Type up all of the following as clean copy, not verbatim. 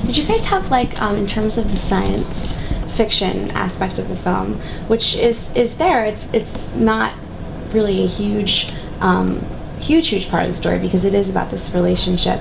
Did you guys have like in terms of the science fiction aspect of the film, which is there? It's not really a huge part of the story because it is about this relationship.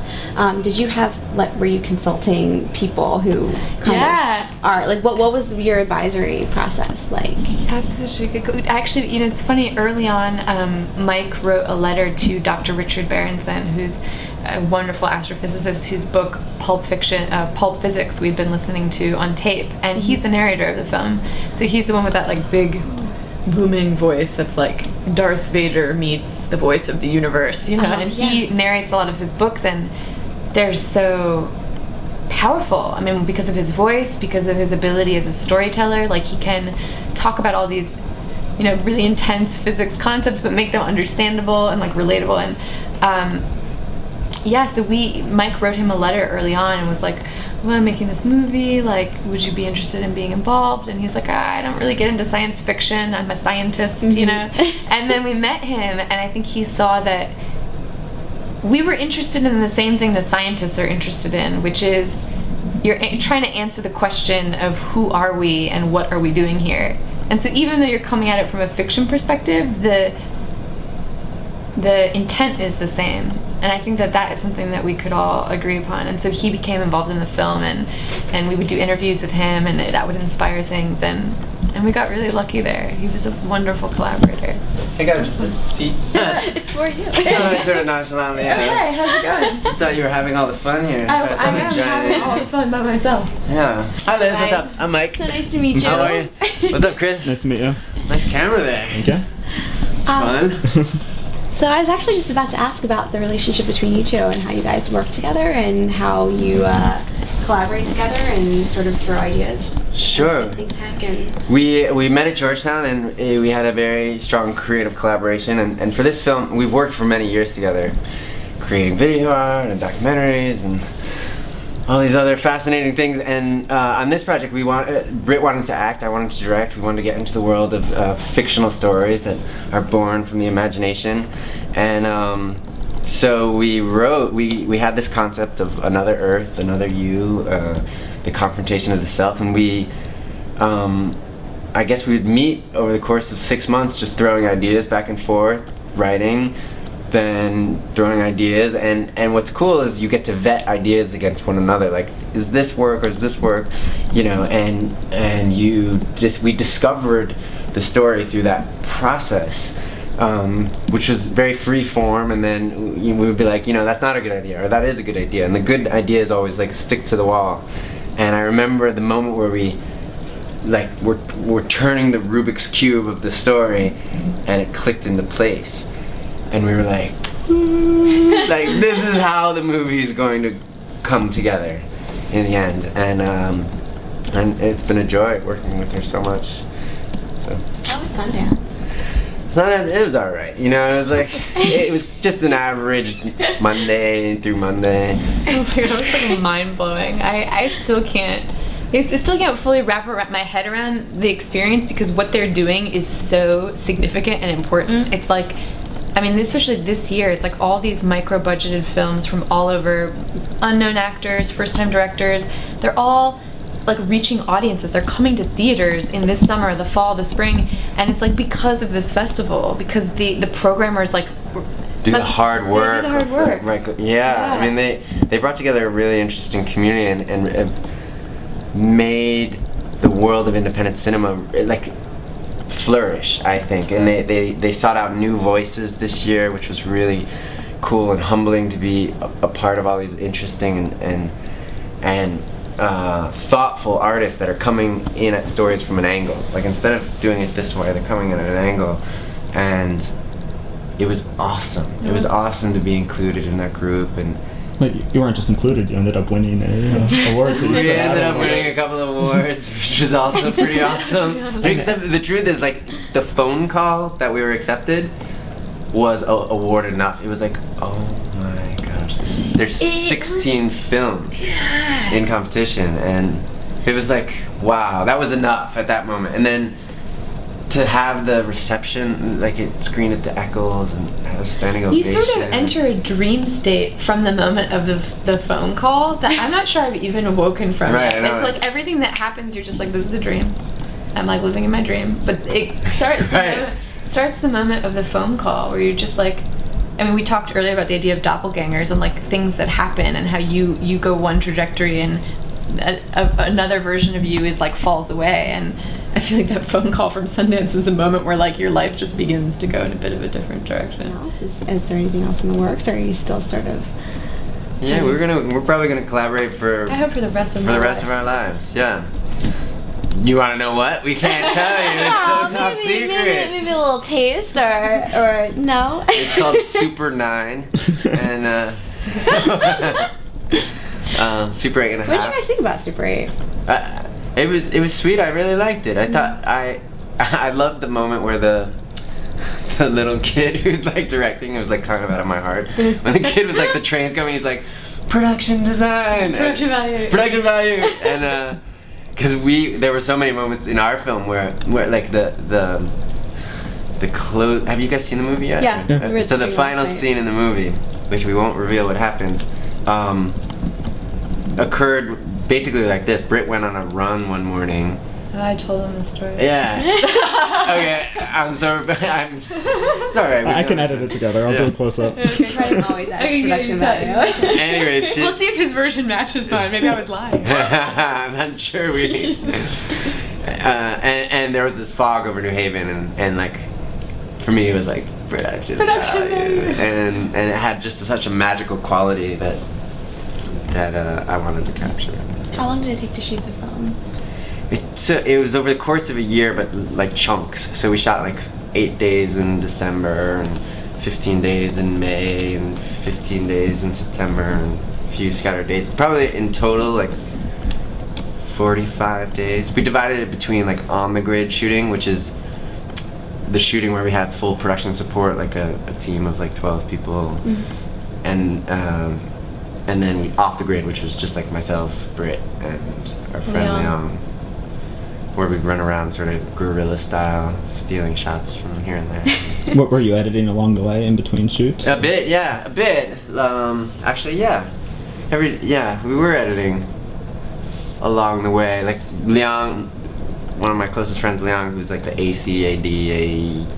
Did you have were you consulting people who kind of are like what was your advisory process like? That's such a good. Actually, it's funny. Early on, Mike wrote a letter to Dr. Richard Berenson, who's a wonderful astrophysicist whose book Pulp Physics we've been listening to on tape, and he's the narrator of the film. So he's the one with that like big booming voice that's like Darth Vader meets the voice of the universe, and he narrates a lot of his books, and they're so powerful. I mean, because of his voice, because of his ability as a storyteller, like he can talk about all these, really intense physics concepts, but make them understandable and like relatable. And so Mike wrote him a letter early on and was like, well, I'm making this movie, like, would you be interested in being involved? And he was like, I don't really get into science fiction, I'm a scientist, And then we met him, and I think he saw that we were interested in the same thing the scientists are interested in, which is you're trying to answer the question of who are we and what are we doing here. And so even though you're coming at it from a fiction perspective, the intent is the same. And I think that is something that we could all agree upon. And so he became involved in the film, and we would do interviews with him, and that would inspire things. And we got really lucky there. He was a wonderful collaborator. Hey guys, is this a seat? It's for you. It's sort of nonchalantly. Okay, how's it going? Just thought you were having all the fun here. So I thought I'd join having in. all the fun by myself. Yeah. Hi Liz, what's up? I'm Mike. So nice to meet you. How are you? What's up, Chris? Nice to meet you. Nice camera there. Okay. It's fun. So I was actually just about to ask about the relationship between you two and how you guys work together and how you collaborate together and sort of throw ideas. Sure. Think tank and We met at Georgetown, and we had a very strong creative collaboration. And for this film, we've worked for many years together, creating video art and documentaries and all these other fascinating things. And on this project, Brit wanted to act, I wanted to direct. We wanted to get into the world of fictional stories that are born from the imagination. And so we had this concept of another Earth, another you, the confrontation of the self, and I guess we would meet over the course of 6 months, just throwing ideas back and forth, writing, then throwing ideas, and what's cool is you get to vet ideas against one another, like, is this work or does this work, and we discovered the story through that process, which was very free form, and then we would be like, that's not a good idea, or that is a good idea, and the good idea is always like stick to the wall. And I remember the moment where we're turning the Rubik's Cube of the story, and it clicked into place. And we were like, this is how the movie is going to come together in the end. And it's been a joy working with her so much. So. How was Sundance? It was all right. It was like it was just an average Monday through Monday. Oh my god, it was like mind blowing. I still can't fully wrap my head around the experience, because what they're doing is so significant and important. It's like, especially this year, it's like all these micro-budgeted films from all over, unknown actors, first-time directors, they're all like reaching audiences. They're coming to theaters in this summer, the fall, the spring, and it's like because of this festival, because the programmers like do the hard work. They do the hard work. Yeah. They brought together a really interesting community and made the world of independent cinema like flourish, I think, and they sought out new voices this year, which was really cool and humbling to be a part of all these interesting and thoughtful artists that are coming in at stories from an angle. Like, instead of doing it this way, they're coming in at an angle, and it was awesome. It was awesome to be included in that group. And but you weren't just included, you ended up winning an award. We ended up winning a couple of awards, which was also pretty awesome. Except the truth is, like, the phone call that we were accepted was awarded enough. It was like, oh my gosh, there's 16 films in competition, and it was like, wow, that was enough at that moment. And then to have the reception, like it screened at the Eccles and had a standing You ovation. sort of enter a dream state from the moment of the phone call that I'm not sure I've even awoken from Right, yet. I know. It's like everything that happens, you're just like, this is a dream. I'm like living in my dream. But it starts, Right. starts the moment of the phone call where you're just like, I mean, we talked earlier about the idea of doppelgangers and like things that happen and how you go one trajectory and another version of you is like falls away. And I feel like that phone call from Sundance is the moment where like your life just begins to go in a bit of a different direction. Is there anything else in the works, or are you still sort of? Yeah, we're probably gonna collaborate for I hope for the rest of for my the rest life. of our lives. Yeah. You want to know what? We can't tell you. It's so top secret. Maybe a little taste, or no. It's called Super 9, and Super 8 and a What did you half. guys think about Super 8? It was sweet. I really liked it. I thought I loved the moment where the little kid who's like directing, it was like kind of out of my heart. When the kid was like, the train's coming, he's like, production design, Production value. production value, and because there were so many moments in our film where like the close. Have you guys seen the movie yet? Yeah. Yeah. we were So the seeing final last night. scene in the movie, which we won't reveal what happens, occurred basically like this. Brit went on a run one morning. Oh, I told them the story. Yeah. Okay. I'm sorry, but it's all right. I can edit it together. I'll do a close up. Brian always adds production value. Anyways, We'll see if his version matches mine. Maybe I was lying. I'm not sure we. And there was this fog over New Haven, and like, for me, it was like production value, and it had just such a magical quality that I wanted to capture. How long did it take to shoot the film? It was over the course of a year, but like chunks. So we shot like 8 days in December, and 15 days in May, and 15 days in September, and a few scattered days. Probably in total like 45 days. We divided it between like on the grid shooting, which is the shooting where we had full production support, like a team of like 12 people, and then we off the grid, which was just like myself, Brit, and our friend Leon, where we'd run around sort of guerrilla style, stealing shots from here and there. What were you editing along the way in between shoots? A bit. Actually, yeah. We were editing along the way. Like Leon, one of my closest friends, Leon, who's like the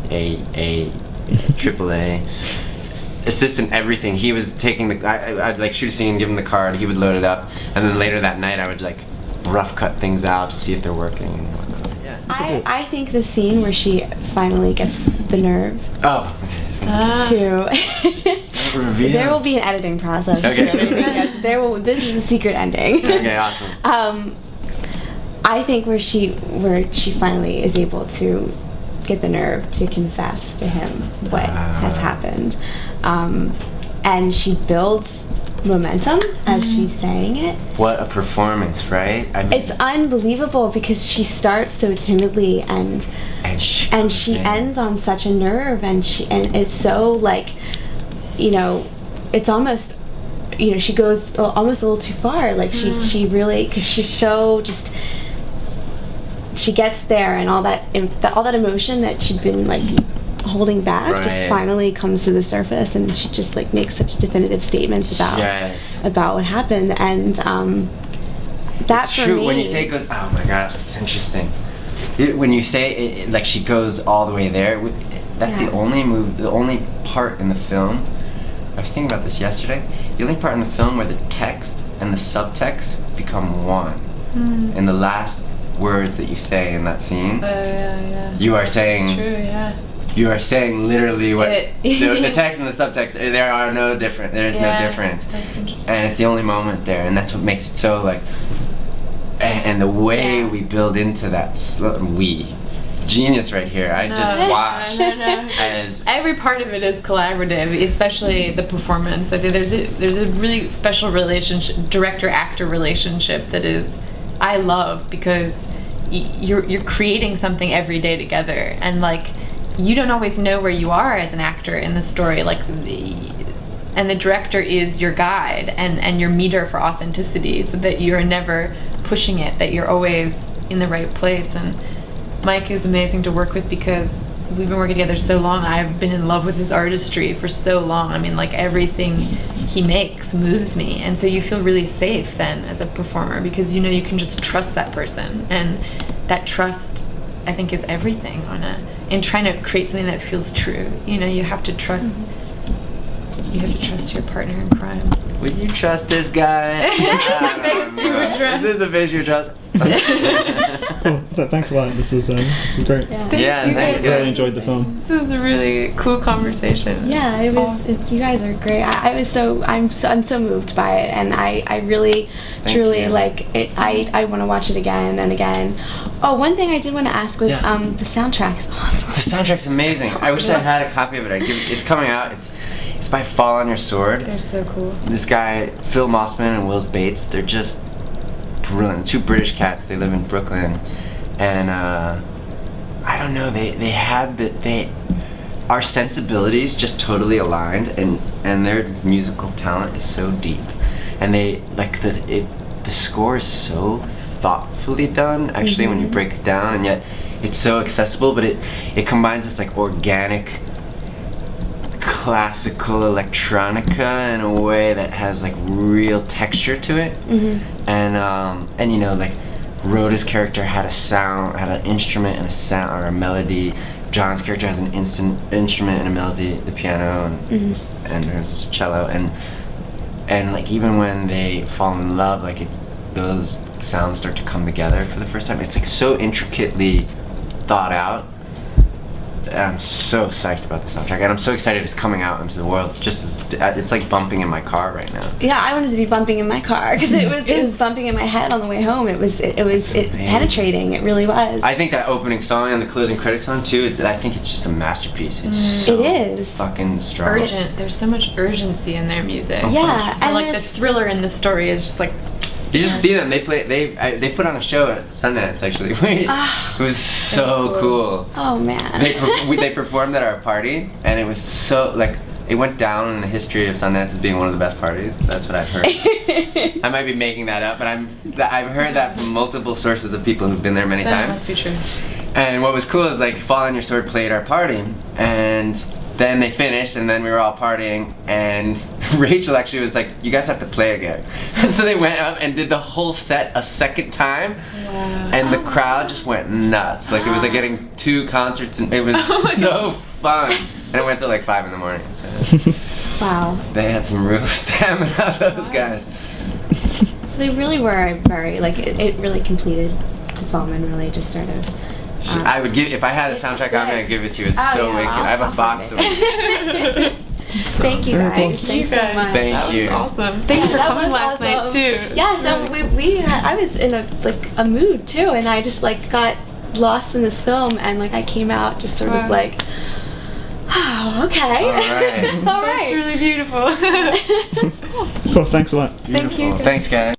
ACAD, triple A assistant, everything. He was taking I'd like shoot a scene, give him the card, he would load it up, and then later that night I would like rough cut things out to see if they're working and whatnot. Yeah. I think the scene where she finally gets the nerve Oh. to Reveal. there will be an editing process Okay. to everything, because this is a secret ending. Okay, awesome. I think where she finally is able to get the nerve to confess to him what has happened, and she builds momentum as she's saying it. What a performance, right? I mean, It's unbelievable because she starts so timidly and she ends on such a nerve, and it's so like, it's almost, she goes almost a little too far. Like she really, because she's so just. She gets there, and all that emotion that she'd been like holding back just finally comes to the surface, and she just like makes such definitive statements about what happened, and that it's for true. me, When you say it goes, oh my god, it's interesting. When you say it, like she goes all the way there, that's the only part in the film. I was thinking about this yesterday. The only part in the film where the text and the subtext become one. In the last words that you say in that scene, you are saying. It's true, yeah. You are saying literally what the text and the subtext. There are no different. There's no difference. That's interesting. And it's the only moment there, and that's what makes it so like. And the way we build into that, genius right here. I just watched as every part of it is collaborative, especially the performance. I think there's a really special relationship, director-actor relationship that is. I love, because you're creating something every day together, and like you don't always know where you are as an actor in the story, like and the director is your guide and your meter for authenticity, so that you're never pushing it, that you're always in the right place. And Mike is amazing to work with because we've been working together so long. I've been in love with his artistry for so long. I mean, like, everything he makes moves me. And so you feel really safe then as a performer because you know you can just trust that person. And that trust, I think, is everything in trying to create something that feels true. You know, you have to trust. You have to trust your partner in crime. Would you trust this guy? Is this a bitch you trust? Thanks a lot. This was great. Yeah, thanks. I really enjoyed the film. This was a really cool conversation. Yeah, it was. Awesome. You guys are great. I'm so moved by it, and I really, truly like it. I want to watch it again and again. Oh, one thing I did want to ask was the soundtrack is awesome. The soundtrack's amazing. I wish I had a copy of it. It's coming out. It's by Fall on Your Sword. They're so cool. This guy, Phil Mossman and Wills Bates, they're just brilliant. Two British cats. They live in Brooklyn, and I don't know. Our sensibilities just totally aligned, and their musical talent is so deep, and they like the score is so thoughtfully done. Actually, when you break it down, and yet it's so accessible, but it combines this like organic classical electronica in a way that has like real texture to it. And you know, like Rhoda's character had an instrument and a sound or a melody. John's character has an instrument and a melody, the piano and there's cello, and like even when they fall in love, like those sounds start to come together for the first time. It's like so intricately thought out. I'm so psyched about the soundtrack, and I'm so excited it's coming out into the world. It's like bumping in my car right now. Yeah, I wanted to be bumping in my car because it was bumping in my head on the way home. It was penetrating. It really was. I think that opening song and the closing credits song too. I think it's just a masterpiece. It's so fucking strong. Urgent. There's so much urgency in their music. Yeah, and like the thriller in the story is just like. You should see them. They put on a show at Sundance actually. It was so cool. Oh man. They performed at our party, and it was so like it went down in the history of Sundance as being one of the best parties. That's what I've heard. I might be making that up, but I've heard that from multiple sources of people who've been there many times. Must be true. And what was cool is like Fall on Your Sword played our party, and then they finished, and then we were all partying, and Rachel actually was like, you guys have to play again. And so they went up and did the whole set a second time, and the crowd just went nuts. Like it was like getting 2 concerts, and it was so fun. And it went till like 5 in the morning. So wow. They had some real stamina, those guys. They really were very, like, it really completed the film and really just sort of... I would give, if I had a soundtrack on me, I'd give it to you. It's so wicked. I have a box of it. Thank you guys. Thanks so much. Thank you. That was awesome. Thank you for coming last night too. Yeah, so I was in a mood too, and I just like got lost in this film, and like I came out just sort of like, oh, okay. All right. All right. That's really beautiful. Cool. Thanks a lot. Beautiful. Thank you. Thanks, guys.